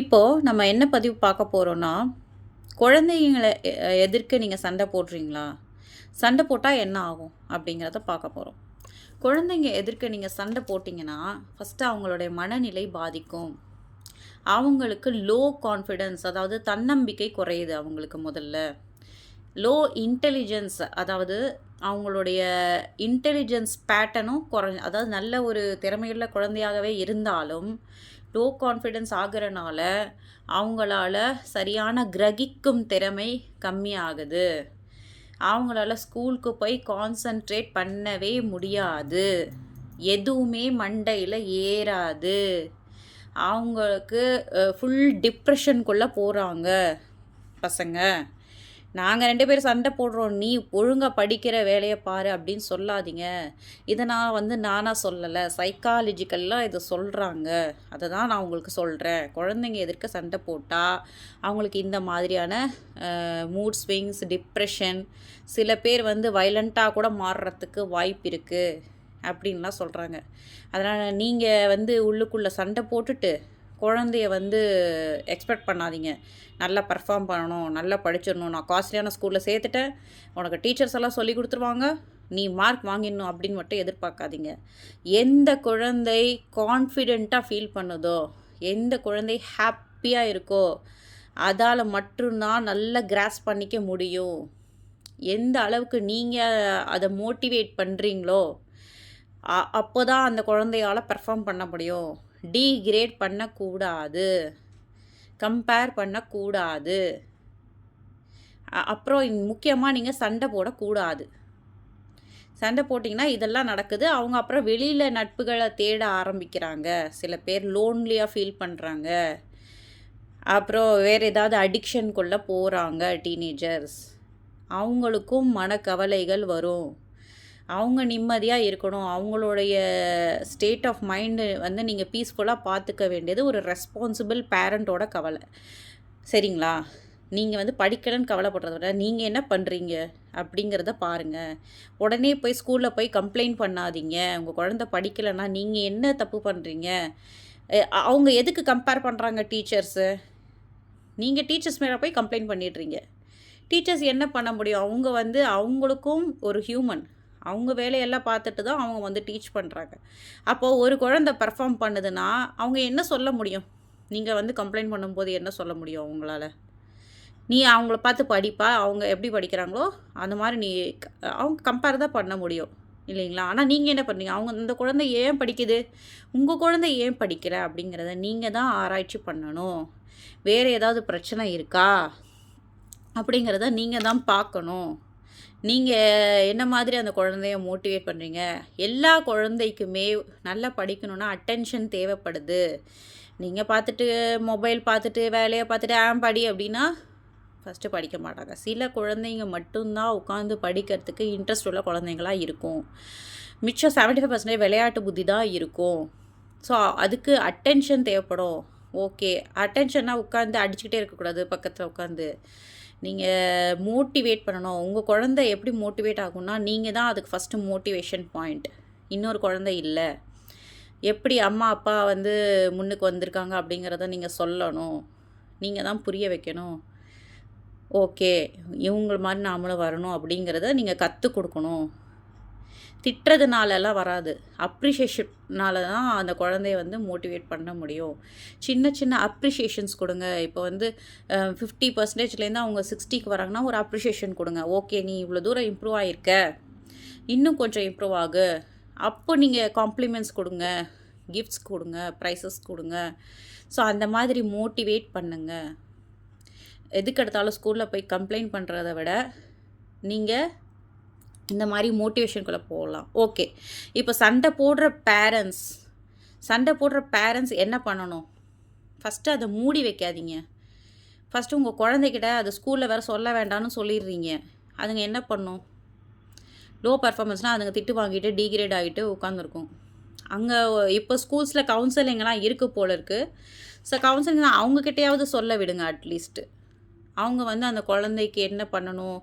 இப்போது நம்ம என்ன பதிவு பார்க்க போகிறோன்னா, குழந்தைங்கள எதிர்க்க நீங்கள் சண்டை போடுறீங்களா? சண்டை போட்டால் என்ன ஆகும்? அப்படிங்கிறத பார்க்க போகிறோம். குழந்தைங்க எதிர்க்க நீங்கள் சண்டை போட்டிங்கன்னா, ஃபஸ்ட்டு அவங்களுடைய மனநிலை பாதிக்கும். அவங்களுக்கு லோ கான்ஃபிடென்ஸ், அதாவது தன்னம்பிக்கை குறையுது அவங்களுக்கு முதல்ல. லோ இன்டெலிஜென்ஸ், அதாவது அவங்களுடைய இன்டெலிஜென்ஸ் பேட்டர்னும் அதாவது நல்ல ஒரு திறமையுள்ள குழந்தையாகவே இருந்தாலும் லோ கான்ஃபிடென்ஸ் ஆகிறனால அவங்களால சரியான கிரகிக்கும் திறமை கம்மியாகுது. அவங்களால ஸ்கூலுக்கு போய் கான்சன்ட்ரேட் பண்ணவே முடியாது. எதுவுமே மண்டையில் ஏறாது. அவங்களுக்கு ஃபுல் டிப்ரெஷனுக்குள்ளே போகிறாங்க பசங்க. நாங்கள் 2 பேரும் சண்டை போடுறோம், நீ ஒழுங்காக படிக்கிற வேலையை பாரு அப்படின்னு சொல்லாதீங்க. இதை நானாக சொல்லலை, சைக்காலஜிக்கலாக இதை சொல்கிறாங்க. அதை தான் நான் உங்களுக்கு சொல்கிறேன். குழந்தைங்க எதிர்க்க சண்டை போட்டால் அவங்களுக்கு இந்த மாதிரியான மூட் ஸ்விங்ஸ், டிப்ரெஷன், சில பேர் வைலண்ட்டாக கூட மாறுறதுக்கு வாய்ப்பு இருக்குது அப்படின்லாம் சொல்கிறாங்க. அதனால் நீங்கள் உள்ளுக்குள்ளே சண்டை போட்டுட்டு குழந்தைய எக்ஸ்பெக்ட் பண்ணாதீங்க. நல்லா பர்ஃபார்ம் பண்ணணும், நல்லா படிச்சிடணும், நான் காஸ்ட்லியான ஸ்கூலில் சேர்த்துட்டேன், உனக்கு டீச்சர்ஸ் எல்லாம் சொல்லி கொடுத்துருவாங்க, நீ மார்க் வாங்கிடணும் அப்படின்னு மட்டும் எதிர்பார்க்காதீங்க. எந்த குழந்தை கான்ஃபிடெண்ட்டாக ஃபீல் பண்ணுதோ, எந்த குழந்தை ஹாப்பியாக இருக்கோ, அதால் மட்டும்தான் நல்லா கிராஸ் பண்ணிக்க முடியும். எந்த அளவுக்கு நீங்கள் அதை மோட்டிவேட் பண்ணுறீங்களோ அப்போ தான் அந்த குழந்தையால் பெர்ஃபார்ம் பண்ண முடியும். டீக்ரேட் பண்ணக்கூடாது, கம்பேர் பண்ணக்கூடாது. அப்புறம் முக்கியமாக நீங்கள் சண்டை போடக்கூடாது. சண்டை போட்டிங்கன்னா இதெல்லாம் நடக்குது. அவங்க அப்புறம் வெளியில் நட்புகளை தேட ஆரம்பிக்கிறாங்க. சில பேர் லோன்லியாக ஃபீல் பண்ணுறாங்க. அப்புறம் வேறு ஏதாவது அடிக்ஷனுக்குள்ளே போகிறாங்க டீனேஜர்ஸ். அவங்களுக்கும் மனக்கவலைகள் வரும். அவங்க நிம்மதியாக இருக்கணும். அவங்களுடைய ஸ்டேட் ஆஃப் மைண்டு நீங்கள் பீஸ்ஃபுல்லாக பார்த்துக்க வேண்டியது ஒரு ரெஸ்பான்சிபிள் பேரண்ட்டோட கவலை. சரிங்களா? நீங்கள் படிக்கலன்னு கவலைப்படுறத விட நீங்கள் என்ன பண்ணுறீங்க அப்படிங்கிறத பாருங்கள். உடனே போய் ஸ்கூலில் போய் கம்ப்ளைண்ட் பண்ணாதீங்க. உங்கள் குழந்தை படிக்கலைன்னா நீங்கள் என்ன தப்பு பண்ணுறீங்க? அவங்க எதுக்கு கம்பேர் பண்ணுறாங்க டீச்சர்ஸு? நீங்கள் டீச்சர்ஸ் மேலே போய் கம்ப்ளைண்ட் பண்ணிடுறீங்க. டீச்சர்ஸ் என்ன பண்ண முடியும்? அவங்க அவங்களுக்கும் ஒரு ஹியூமன், அவங்க வேலையெல்லாம் பார்த்துட்டு தான் அவங்க டீச் பண்ணுறாங்க. அப்போது ஒரு குழந்தை பெர்ஃபார்ம் பண்ணுதுன்னா அவங்க என்ன சொல்ல முடியும்? நீங்கள் கம்ப்ளைண்ட் பண்ணும்போது என்ன சொல்ல முடியும் அவங்களால? நீ அவங்கள பார்த்து படிப்பா, அவங்க எப்படி படிக்கிறாங்களோ அந்த மாதிரி அவங்க கம்பேர் தான் பண்ண முடியும் இல்லைங்களா? ஆனால் நீங்கள் என்ன பண்ணுறீங்க? அந்த குழந்தை ஏன் படிக்குது, உங்கள் குழந்தை ஏன் படிக்கலை அப்படிங்கிறத நீங்கள் தான் ஆராய்ச்சி பண்ணணும். வேறு ஏதாவது பிரச்சனை இருக்கா அப்படிங்கிறத நீங்கள் தான் பார்க்கணும். நீங்கள் என்ன மாதிரி அந்த குழந்தைய மோட்டிவேட் பண்ணுறீங்க? எல்லா குழந்தைக்குமே நல்லா படிக்கணுன்னா அட்டென்ஷன் தேவைப்படுது. நீங்கள் பார்த்துட்டு மொபைல் பார்த்துட்டு வேலையை பார்த்துட்டு படி அப்படின்னா ஃபஸ்ட்டு படிக்க மாட்டாங்க. சில குழந்தைங்க மட்டும்தான் உட்காந்து படிக்கிறதுக்கு இன்ட்ரெஸ்ட் உள்ள குழந்தைங்களாக இருக்கும். மிச்சம் 75% விளையாட்டு புத்தி தான் இருக்கும். ஸோ அதுக்கு அட்டென்ஷன் தேவைப்படும். ஓகே, அட்டென்ஷனாக உட்காந்து அடிச்சுக்கிட்டே இருக்கக்கூடாது. பக்கத்தில் உட்காந்து நீங்கள் மோட்டிவேட் பண்ணணும். உங்கள் குழந்தை எப்படி மோட்டிவேட் ஆகும்னா நீங்கள் தான் அதுக்கு ஃபஸ்ட்டு மோட்டிவேஷன் பாயிண்ட். இன்னொரு குழந்தை இல்லை. எப்படி அம்மா அப்பா முன்னுக்கு வந்திருக்காங்க அப்படிங்கிறத நீங்கள் சொல்லணும். நீங்கள் தான் புரிய வைக்கணும். ஓகே, இவங்க மாதிரி நாமளும் வரணும் அப்படிங்கிறத நீங்கள் கற்றுக் கொடுக்கணும். திட்டுறதுனாலலாம் வராது, அப்ரிஷியேஷன்னால தான் அந்த குழந்தைய மோட்டிவேட் பண்ண முடியும். சின்ன சின்ன அப்ரிஷியேஷன்ஸ் கொடுங்க. இப்போ 50%லேருந்து அவங்க 60க்கு வராங்கன்னா ஒரு அப்ரிஷியேஷன் கொடுங்க. ஓகே, நீ இவ்வளோ தூரம் இம்ப்ரூவ் ஆகிருக்க, இன்னும் கொஞ்சம் இம்ப்ரூவ் ஆகு. அப்போ நீங்கள் காம்ப்ளிமெண்ட்ஸ் கொடுங்க, கிஃப்ட்ஸ் கொடுங்க, ப்ரைஸஸ் கொடுங்க. ஸோ அந்த மாதிரி மோட்டிவேட் பண்ணுங்கள். எதுக்கெடுத்தாலும் ஸ்கூலில் போய் கம்ப்ளைண்ட் பண்ணுறத விட நீங்கள் இந்த மாதிரி மோட்டிவேஷனுக்குள்ளே போகலாம். ஓகே, இப்போ சண்டை போடுற பேரண்ட்ஸ் என்ன பண்ணணும்? ஃபஸ்ட்டு அதை மூடி வைக்காதீங்க. ஃபஸ்ட்டு உங்கள் குழந்தைகிட்ட அது ஸ்கூலில் வேறு சொல்ல வேண்டாம்னு சொல்லிடுறீங்க. அதுங்க என்ன பண்ணும்? லோ பர்ஃபார்மன்ஸ்னால் அதுங்க திட்டு வாங்கிட்டு டீக்ரேட் ஆகிட்டு உட்காந்துருக்கும். அங்கே இப்போ ஸ்கூல்ஸில் கவுன்சிலிங்லாம் இருக்குது போல இருக்குது. ஸோ கவுன்சிலிங் அவங்கக்கிட்டையாவது சொல்ல விடுங்க அட்லீஸ்ட்டு. அவங்க வந்து அந்த குழந்தைக்கு என்ன பண்ணணும்,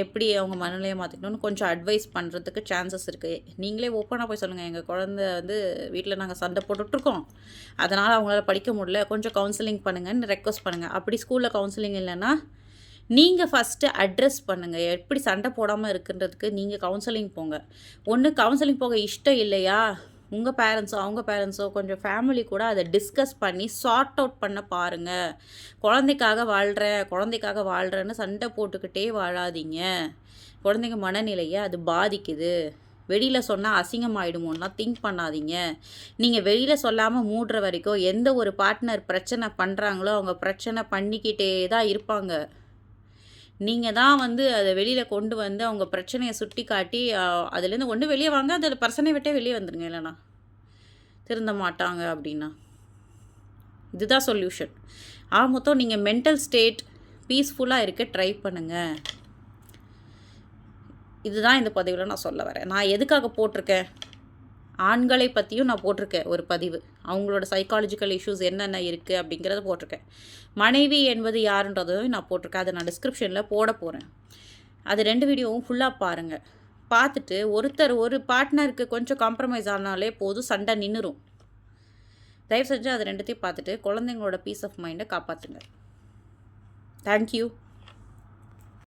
எப்படி அவங்க மனநிலையை மாற்றிக்கணும்னு கொஞ்சம் அட்வைஸ் பண்ணுறதுக்கு சான்சஸ் இருக்குது. நீங்களே ஓப்பனாக போய் சொல்லுங்கள், எங்கள் குழந்தை வந்து வீட்டில் நாங்கள் சண்டை போட்டுட்ருக்கோம், அதனால் அவங்களால படிக்க முடியல, கொஞ்சம் கவுன்சிலிங் பண்ணுங்கன்னு ரெக்வஸ்ட் பண்ணுங்கள். அப்படி ஸ்கூலில் கவுன்சிலிங் இல்லைன்னா நீங்கள் ஃபஸ்ட்டு அட்ரெஸ் பண்ணுங்கள். எப்படி சண்டை போடாமல் இருக்குன்றதுக்கு நீங்கள் கவுன்சிலிங் போங்க. ஒன்று கவுன்சிலிங் போக இஷ்டம் இல்லையா, உங்கள் பேரண்ட்ஸோ அவங்க பேரண்ட்ஸோ கொஞ்சம் ஃபேமிலி கூட அதை டிஸ்கஸ் பண்ணி சார்ட் அவுட் பண்ண பாருங்கள். குழந்தைக்காக வாழ்கிறேன்னு சண்டை போட்டுக்கிட்டே வாழாதீங்க. குழந்தைங்க மனநிலையை அது பாதிக்குது. வெளியில் சொன்னால் அசிங்கமாயிடுமோன்னா திங்க் பண்ணாதீங்க. நீங்கள் வெளியில் சொல்லாமல் மூடுற வரைக்கும் எந்த ஒரு பார்ட்னர் பிரச்சனை பண்ணுறாங்களோ அவங்க பிரச்சனை பண்ணிக்கிட்டே தான் இருப்பாங்க. நீங்கள் தான் வந்து அதை வெளியில் கொண்டு வந்து அவங்க பிரச்சனையை சுட்டி காட்டி அதுலேருந்து ஒன்று வெளியே வாங்க, அதில் பிரச்சனையை விட்டே வெளியே வந்துடுங்க. இல்லைண்ணா திருந்த மாட்டாங்க அப்படின்னா இதுதான் சொல்யூஷன். மொத்தம் நீங்கள் மென்டல் ஸ்டேட் பீஸ்ஃபுல்லாக இருக்க ட்ரை பண்ணுங்கள். இதுதான் இந்த பதிவில் நான் சொல்ல வரேன். நான் எதுக்காக போட்டிருக்கேன், ஆண்களை பற்றியும் நான் போட்டிருக்கேன் ஒரு பதிவு, அவங்களோட சைக்காலஜிக்கல் இஷ்யூஸ் என்னென்ன இருக்குது அப்படிங்கிறத போட்டிருக்கேன். மனைவி என்பது யாருன்றதையும் நான் போட்டிருக்கேன். அதை நான் டிஸ்கிரிப்ஷனில் போட போகிறேன். அது 2 வீடியோவும் ஃபுல்லாக பாருங்கள். பார்த்துட்டு ஒரு பார்ட்னருக்கு கொஞ்சம் காம்ப்ரமைஸ் ஆனாலே போதும், சண்டை நின்றுரும். தயவு செஞ்சு அது 2த்தையும் பார்த்துட்டு குழந்தைங்களோட பீஸ் ஆஃப் மைண்டை காப்பாற்றுங்க. தேங்க்யூ.